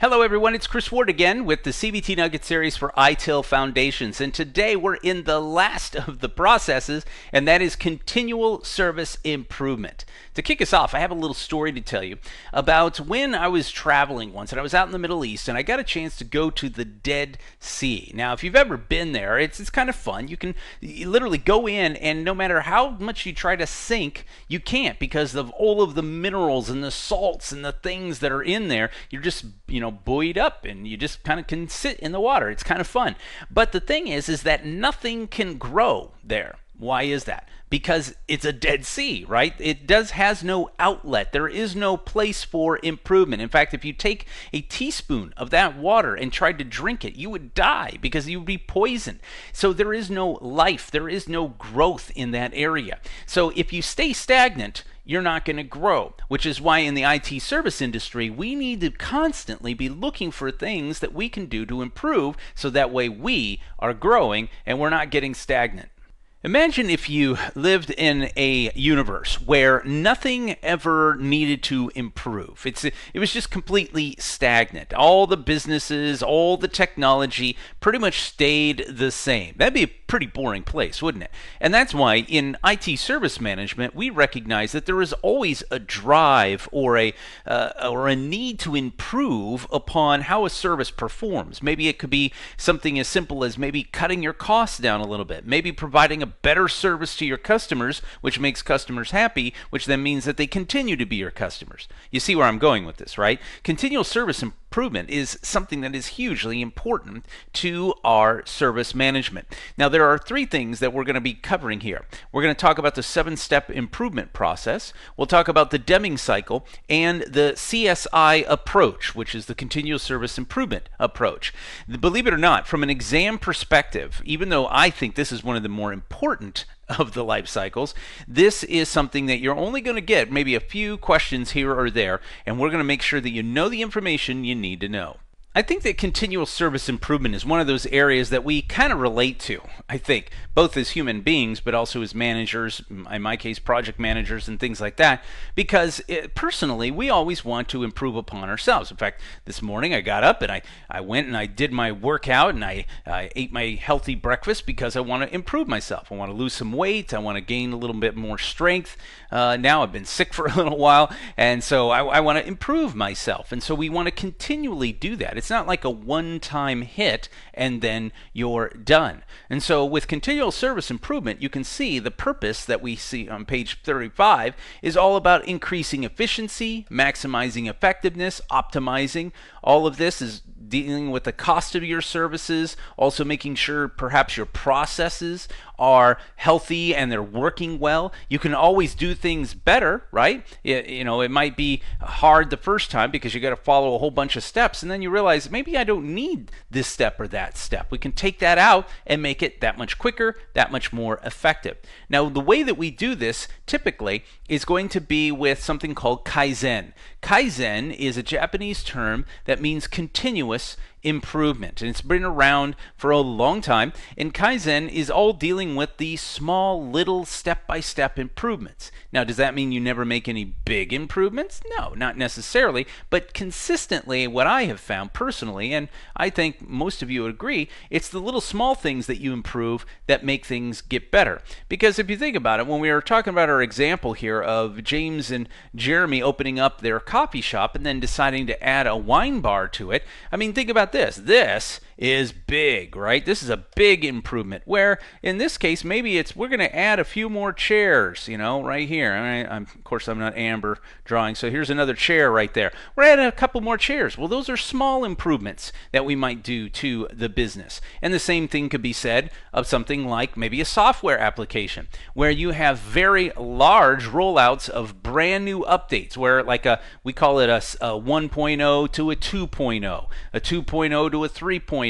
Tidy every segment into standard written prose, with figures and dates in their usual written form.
Hello everyone, it's Chris Ward again with the CBT Nugget series for ITIL Foundations, and today we're in the last of the processes, and that is continual service improvement. To kick us off, I have a little story to tell you about when I was traveling once, and I was out in the Middle East, and I got a chance to go to the Dead Sea. Now, if you've ever been there, it's kind of fun. You literally go in, and no matter how much you try to sink, you can't, because of all of the minerals and the salts and the things that are in there. You're just buoyed up, and you just kind of can sit in the water. It's kind of fun. But the thing is that nothing can grow there. Why is that? Because it's a Dead Sea, right? It has no outlet. There is no place for improvement. In fact, if you take a teaspoon of that water and tried to drink it, you would die because you would be poisoned. So there is no life. There is no growth in that area. So if you stay stagnant, you're not going to grow, which is why in the IT service industry, we need to constantly be looking for things that we can do to improve so that way we are growing and we're not getting stagnant. Imagine if you lived in a universe where nothing ever needed to improve. It was just completely stagnant. All the businesses, all the technology pretty much stayed the same. That'd be a pretty boring place, wouldn't it? And that's why in IT service management, we recognize that there is always a drive or a need to improve upon how a service performs. Maybe it could be something as simple as maybe cutting your costs down a little bit, maybe providing a better service to your customers, which makes customers happy, which then means that they continue to be your customers. You see where I'm going with this, right? Continual service improvement is something that is hugely important to our service management. Now, there are three things that we're going to be covering here. We're going to talk about the 7-step improvement process. We'll talk about the Deming cycle and the CSI approach, which is the continual service improvement approach. Believe it or not, from an exam perspective, even though I think this is one of the more important of the life cycles, this is something that you're only going to get maybe a few questions here or there, and we're going to make sure that you know the information you need to know. I think that continual service improvement is one of those areas that we kind of relate to, I think, both as human beings, but also as managers, in my case, project managers and things like that, because personally, we always want to improve upon ourselves. In fact, this morning I got up and I went and I did my workout and I ate my healthy breakfast because I want to improve myself. I want to lose some weight. I want to gain a little bit more strength. Now I've been sick for a little while, and so I want to improve myself. And so we want to continually do that. It's not like a one-time hit and then you're done. And so with continual service improvement, you can see the purpose that we see on page 35 is all about increasing efficiency, maximizing effectiveness, optimizing. All of this is dealing with the cost of your services, also making sure perhaps your processes are healthy and they're working well. You can always do things better, right? It might be hard the first time because you got to follow a whole bunch of steps, and then you realize maybe I don't need this step or that step. We can take that out and make it that much quicker, that much more effective. Now, the way that we do this typically is going to be with something called Kaizen. Kaizen is a Japanese term that means continuous improvement, and it's been around for a long time, and Kaizen is all dealing with the small little step-by-step improvements. Now, does that mean you never make any big improvements? No, not necessarily, but consistently what I have found personally, and I think most of you would agree, it's the little small things that you improve that make things get better. Because if you think about it, when we were talking about our example here of James and Jeremy opening up their coffee shop and then deciding to add a wine bar to it, I mean, think about this. This is big, right? This is a big improvement, where in this case maybe we're going to add a few more chairs, right here. Of course, I'm not Amber drawing, so here's another chair right there. We're adding a couple more chairs. Well, those are small improvements that we might do to the business. And the same thing could be said of something like maybe a software application, where you have very large rollouts of brand new updates, where we call it a 1.0 to a 2.0, a 2.0 to a 3.0,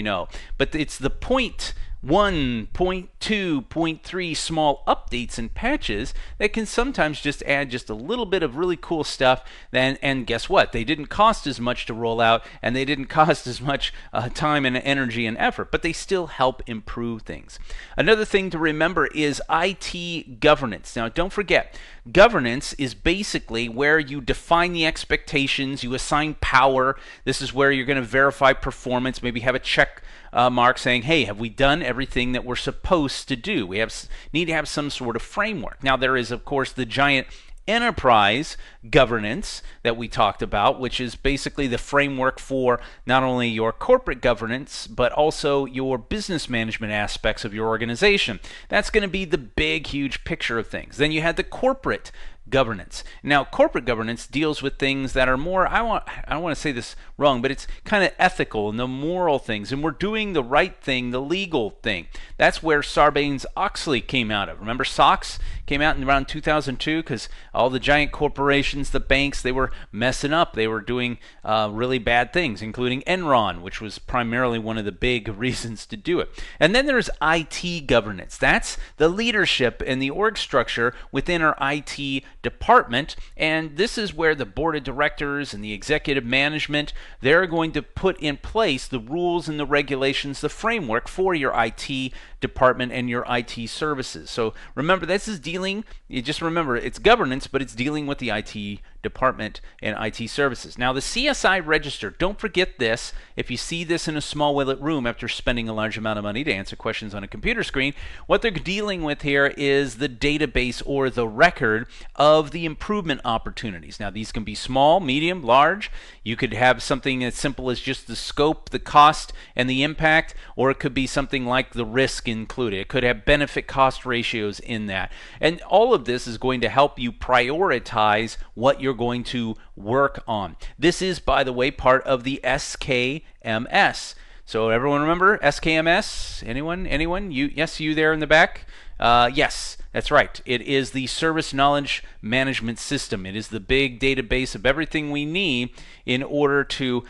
but it's the point 1, point 0.2, 0.3 small updates and patches that can sometimes just add just a little bit of really cool stuff. And guess what? They didn't cost as much to roll out, and they didn't cost as much time and energy and effort, but they still help improve things. Another thing to remember is IT governance. Now, don't forget, governance is basically where you define the expectations, you assign power. This is where you're going to verify performance, maybe have a check mark saying, hey, have we done everything that we're supposed to do? We need to have some sort of framework. Now, there is, of course, the giant enterprise governance that we talked about, which is basically the framework for not only your corporate governance, but also your business management aspects of your organization. That's going to be the big, huge picture of things. Then you had the corporate governance. Now, corporate governance deals with things that are more, I don't want to say this wrong, but it's kind of ethical and the moral things, and we're doing the right thing, the legal thing. That's where Sarbanes-Oxley came out of. Remember, SOX came out in around 2002 because all the giant corporations, the banks, they were messing up. They were doing really bad things, including Enron, which was primarily one of the big reasons to do it. And then there's IT governance. That's the leadership and the org structure within our IT department, and this is where the board of directors and the executive management, they're going to put in place the rules and the regulations, the framework for your IT department and your IT services. So remember, this is you just remember it's governance, but it's dealing with the IT department and IT services. Now, the CSI register, don't forget this. If you see this in a small lit room after spending a large amount of money to answer questions on a computer screen, what they're dealing with here is the database or the record of the improvement opportunities. Now, these can be small, medium, large. You could have something as simple as just the scope, the cost, and the impact, or it could be something like the risk included. It could have benefit cost ratios in that. And all of this is going to help you prioritize what you're going to work on. This is, by the way, part of the SKMS. So everyone remember SKMS? Anyone? Yes, you there in the back? Yes, that's right. It is the Service Knowledge Management System. It is the big database of everything we need in order to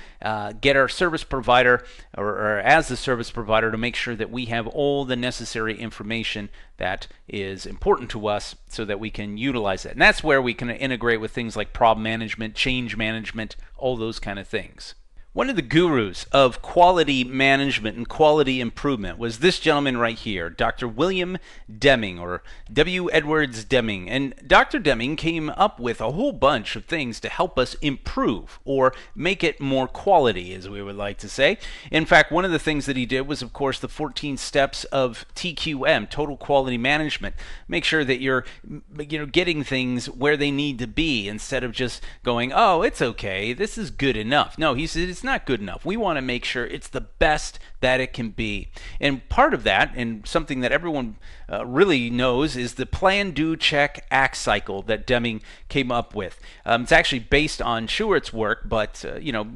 get our service provider, or as the service provider, to make sure that we have all the necessary information that is important to us so that we can utilize it. And that's where we can integrate with things like problem management, change management, all those kind of things. One of the gurus of quality management and quality improvement was this gentleman right here, Dr. William Deming, or W. Edwards Deming. And Dr. Deming came up with a whole bunch of things to help us improve or make it more quality, as we would like to say. In fact, one of the things that he did was, of course, the 14 steps of TQM, Total Quality Management. Make sure that you're getting things where they need to be instead of just going, oh, it's okay, this is good enough. No, he said it's not good enough. We want to make sure it's the best that it can be. And part of that, and something that everyone really knows, is the plan, do, check, act cycle that Deming came up with. It's actually based on Stewart's work, but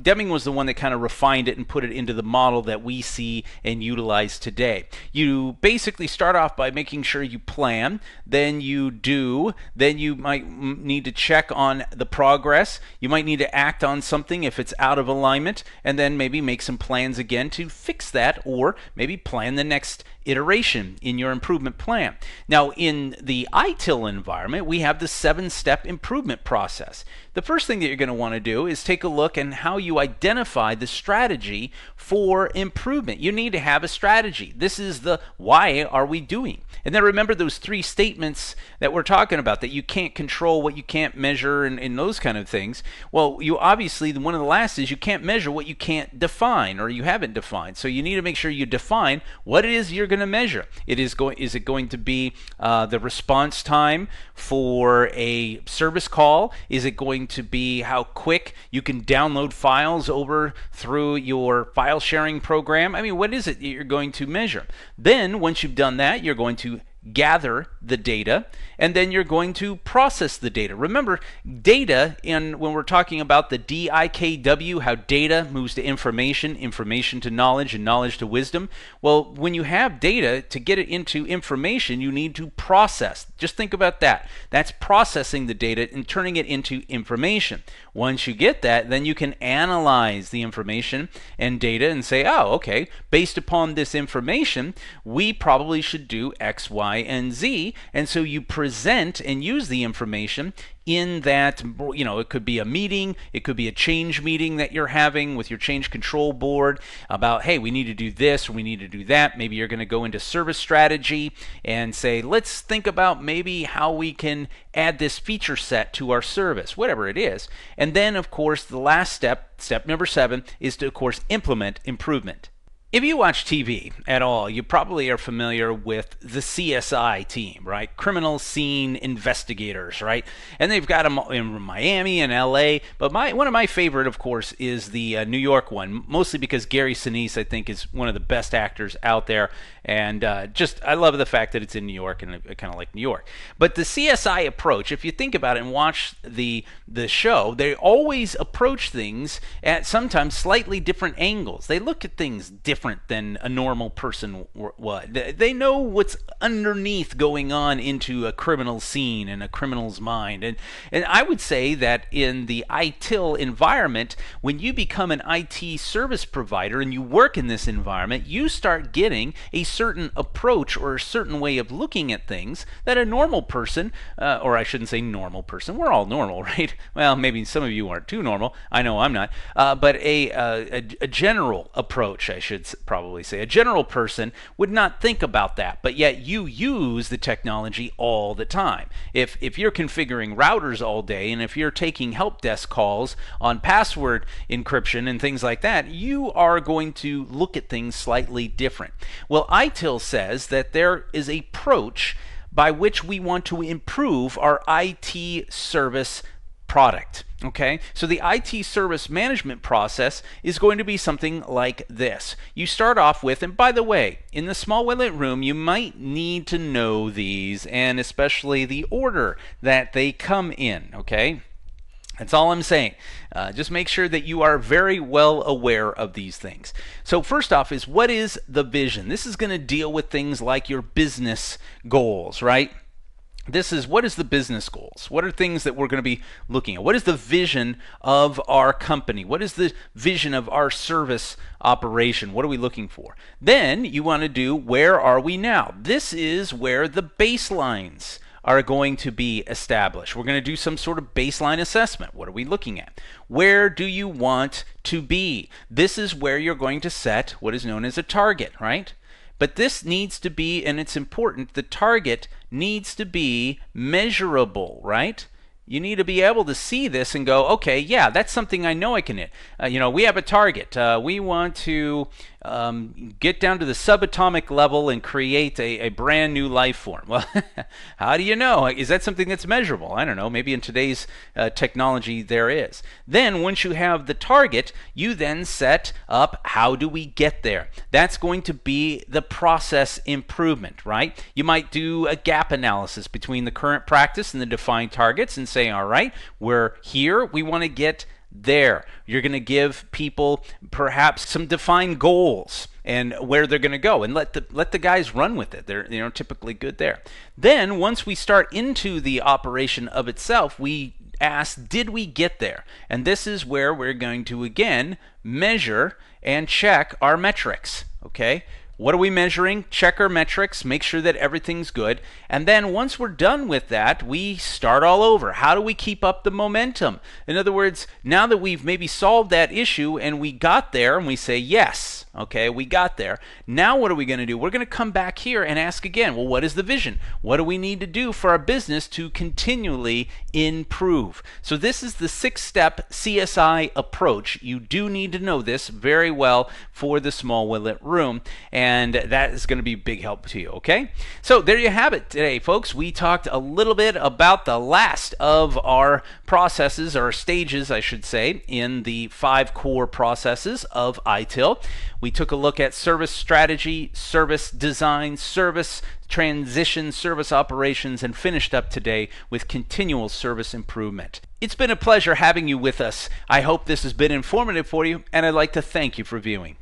Deming was the one that kind of refined it and put it into the model that we see and utilize today. You basically start off by making sure you plan, then you do, then you might need to check on the progress. You might need to act on something if it's out of alignment, and then maybe make some plans again to fix that, or maybe plan the next iteration in your improvement plan. Now, in the ITIL environment, we have the 7-step improvement process. The first thing that you're going to want to do is take a look at how you identify the strategy for improvement. You need to have a strategy. This is the why are we doing. And then remember those 3 statements that we're talking about, that you can't control what you can't measure, and those kind of things. Well, you obviously, one of the last is you can't measure what you can't define or you haven't defined. So you need to make sure you define what it is you're going to measure. Is it going to be the response time for a service call? Is it going to be how quick you can download files over through your file sharing program? I mean, what is it that you're going to measure? Then once you've done that, you're going to gather the data, and then you're going to process the data. Remember, data, when we're talking about the DIKW, how data moves to information, information to knowledge, and knowledge to wisdom. Well, when you have data, to get it into information, you need to process. Just think about that. That's processing the data and turning it into information. Once you get that, then you can analyze the information and data and say, oh, okay, based upon this information, we probably should do X, Y, and Z. And so you present and use the information in that, it could be a meeting, it could be a change meeting that you're having with your change control board about, hey, we need to do this, or we need to do that. Maybe you're going to go into service strategy and say, let's think about maybe how we can add this feature set to our service, whatever it is. And then, of course, the last step number 7, is to, of course, implement improvement. If you watch TV at all, you probably are familiar with the CSI team, right? Criminal Scene Investigators, right? And they've got them in Miami and LA, but one of my favorite, of course, is the New York one, mostly because Gary Sinise, I think, is one of the best actors out there, and I love the fact that it's in New York, and I kind of like New York. But the CSI approach, if you think about it and watch the show, they always approach things at sometimes slightly different angles. They look at things different than a normal person would. They know what's underneath going on into a criminal scene and a criminal's mind. And I would say that in the ITIL environment, when you become an IT service provider and you work in this environment, you start getting a certain approach or a certain way of looking at things that a normal person, or I shouldn't say normal person, we're all normal, right? Well, maybe some of you aren't too normal. I know I'm not. But a general approach, I should probably say. A general person would not think about that, but yet you use the technology all the time. If you're configuring routers all day, and if you're taking help desk calls on password encryption and things like that, you are going to look at things slightly different. Well, ITIL says that there is an approach by which we want to improve our IT service product. Okay, so the IT service management process is going to be something like this. You start off with, and by the way, in the small Willet room, you might need to know these, and especially the order that they come in, okay? That's all I'm saying. Just make sure that you are very well aware of these things. So first off is, what is the vision? This is going to deal with things like your business goals, right? What is the business goals? What are things that we're going to be looking at? What is the vision of our company? What is the vision of our service operation? What are we looking for? Then you want to do, where are we now? This is where the baselines are going to be established. We're going to do some sort of baseline assessment. What are we looking at? Where do you want to be? This is where you're going to set what is known as a target, right? But this needs to be, and it's important, the target needs to be measurable, right? You need to be able to see this and go, okay, yeah, that's something I know I can hit. We have a target. We want to get down to the subatomic level and create a brand new life form. Well, how do you know? Is that something that's measurable? I don't know. Maybe in today's technology there is. Then once you have the target, you then set up, how do we get there? That's going to be the process improvement, right? You might do a gap analysis between the current practice and the defined targets and say, all right, we're here, we want to get there. You're going to give people perhaps some defined goals and where they're going to go, and let the guys run with it. They're typically good there. Then once we start into the operation of itself, we ask, did we get there? And this is where we're going to again measure and check our metrics. Okay? What are we measuring? Check our metrics, make sure that everything's good. And then once we're done with that, we start all over. How do we keep up the momentum? In other words, now that we've maybe solved that issue and we got there and we say, yes, okay, we got there. Now what are we going to do? We're going to come back here and ask again, well, what is the vision? What do we need to do for our business to continually improve? So this is the 6-step CSI approach. You do need to know this very well for the small Willet room. And and that is going to be a big help to you, okay? So there you have it today, folks. We talked a little bit about the last of our processes, or stages, I should say, in the 5 core processes of ITIL. We took a look at service strategy, service design, service transition, service operations, and finished up today with continual service improvement. It's been a pleasure having you with us. I hope this has been informative for you, and I'd like to thank you for viewing.